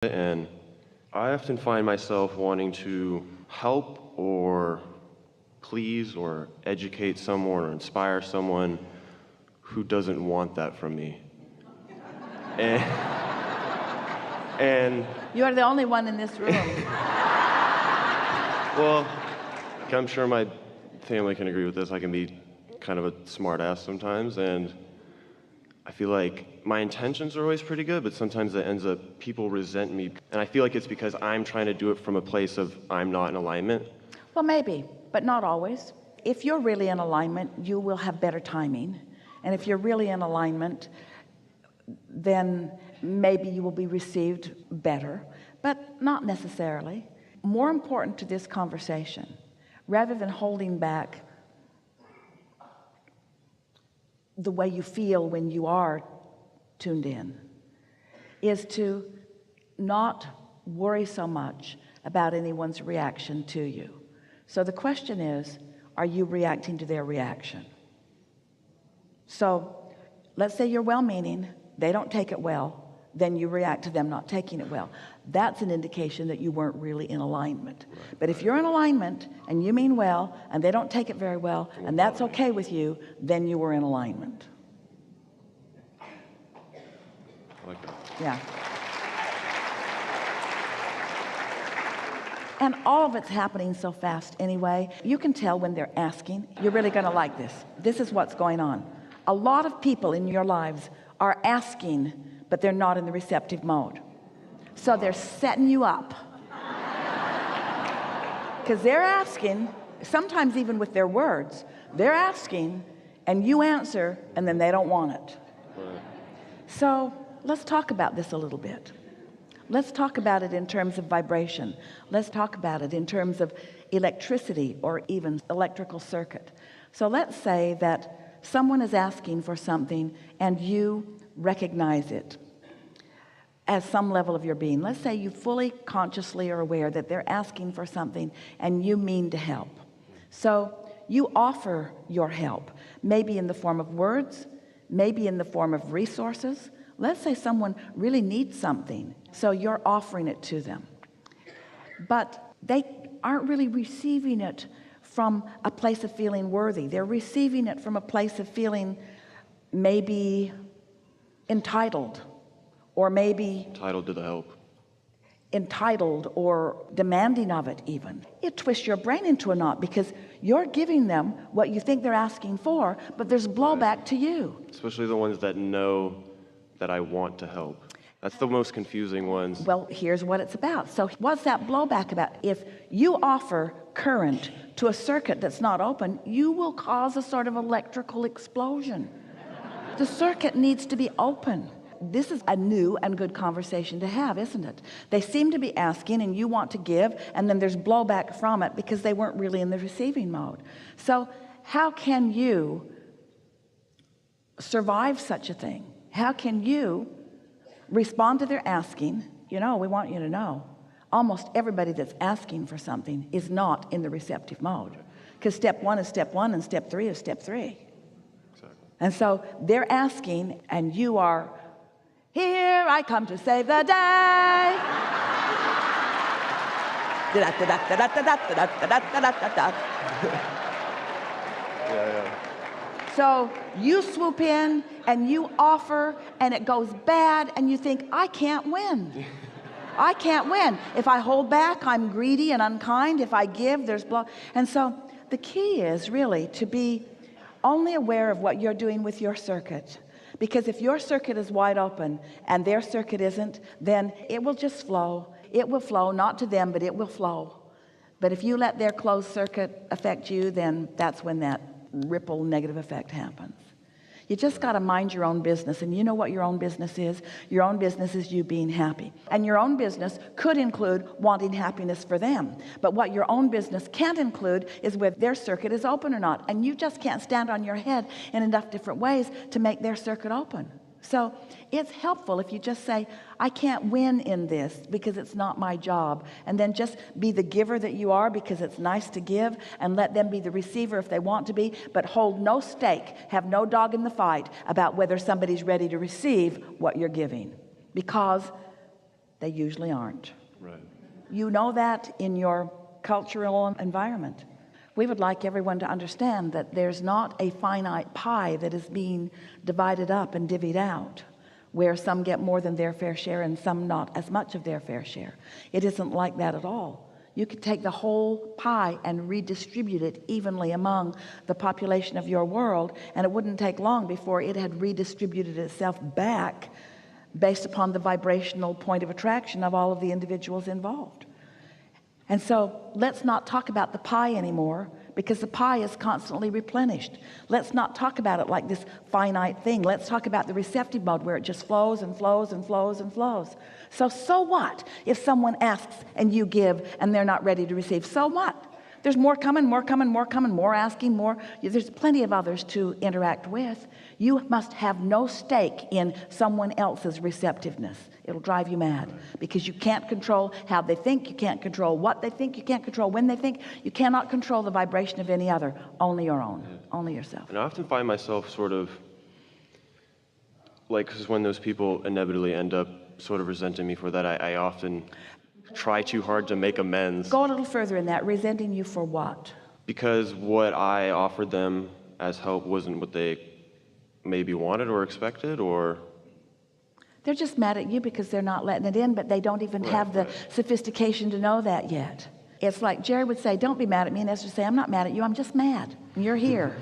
And I often find myself wanting to help or please or educate someone or inspire someone who doesn't want that from me. And, and You are the only one in this room. well, I'm sure my family can agree with this. I can be kind of a smart ass sometimes, and I feel like my intentions are always pretty good, but sometimes it ends up people resent me. And I feel like it's because I'm trying to do it from a place of I'm not in alignment. Well, maybe, but not always. If you're really in alignment, you will have better timing. And if you're really in alignment, then maybe you will be received better, but not necessarily. More important to this conversation, rather than holding back the way you feel when you are tuned in, is to not worry so much about anyone's reaction to you. So the question is, are you reacting to their reaction? So let's say you're well-meaning, they don't take it well, then you react to them not taking it well. That's an indication that you weren't really in alignment. But if you're in alignment and you mean well and they don't take it very well and that's okay with you, then you were in alignment. I like that. Yeah. And all of it's happening so fast anyway. You can tell when they're asking. You're really going to like this. This is what's going on. A lot of people in your lives are asking, but they're not in the receptive mode. So they're setting you up. Because they're asking, sometimes even with their words, they're asking and you answer and then they don't want it. Right. So let's talk about this a little bit. Let's talk about it in terms of vibration. Let's talk about it in terms of electricity or even electrical circuit. So let's say that someone is asking for something and you recognize it as some level of your being. Let's say you fully consciously are aware that they're asking for something and you mean to help. So you offer your help, maybe in the form of words, maybe in the form of resources. Let's say someone really needs something, so you're offering it to them, but they aren't really receiving it from a place of feeling worthy. They're receiving it from a place of feeling maybe entitled, or maybe Entitled to the help. entitled or demanding of it even. It twists your brain into a knot because you're giving them what you think they're asking for, but there's blowback to you. Especially the ones that know that I want to help. That's the most confusing ones. Well, here's what it's about. So what's that blowback about? If you offer current to a circuit that's not open, you will cause a sort of electrical explosion. The circuit needs to be open. This is a new and good conversation to have, isn't it? They seem to be asking and you want to give, and then there's blowback from it because they weren't really in the receiving mode. So how can you survive such a thing? How can you respond to their asking? You know, we want you to know, almost everybody that's asking for something is not in the receptive mode, because step one is step one and step three is step three. Exactly. And so they're asking and you are, here I come to save the day. yeah. So you swoop in and you offer and it goes bad and you think, I can't win. I can't win. If I hold back, I'm greedy and unkind. If I give, there's blow. And so the key is really to be only aware of what you're doing with your circuit. Because if your circuit is wide open and their circuit isn't, then it will just flow. It will flow, not to them, but it will flow. But if you let their closed circuit affect you, then that's when that ripple negative effect happens. You just got to mind your own business. And you know what your own business is? Your own business is you being happy. And your own business could include wanting happiness for them. But what your own business can't include is whether their circuit is open or not. And you just can't stand on your head in enough different ways to make their circuit open. So it's helpful if you just say, I can't win in this because it's not my job. And then just be the giver that you are because it's nice to give, and let them be the receiver if they want to be, but hold no stake, have no dog in the fight about whether somebody's ready to receive what you're giving. Because They usually aren't. Right. You know that in your cultural environment. We would like everyone to understand that there's not a finite pie that is being divided up and divvied out, where some get more than their fair share and some not as much of their fair share. It isn't like that at all. You could take the whole pie and redistribute it evenly among the population of your world, and it wouldn't take long before it had redistributed itself back based upon the vibrational point of attraction of all of the individuals involved. And so let's not talk about the pie anymore, because the pie is constantly replenished. Let's not talk about it like this finite thing. Let's talk about the receptive mode, where it just flows and flows and flows and flows. So what if someone asks and you give and they're not ready to receive? So what? There's more coming, more coming, more coming, more asking, more. There's plenty of others to interact with. You must have no stake in someone else's receptiveness. It'll drive you mad, because you can't control how they think. You can't control what they think. You can't control when they think. You cannot control the vibration of any other, only your own, only yourself. And I often find myself sort of like, because when those people inevitably end up sort of resenting me for that, I often try too hard to make amends. Go a little further in that. Resenting you for what? Because what I offered them as help wasn't what they maybe wanted or expected, or they're just mad at you because they're not letting it in, but they don't even have the sophistication to know that yet. It's like Jerry would say, don't be mad at me, and Esther would say, I'm not mad at you, I'm just mad, and you're here.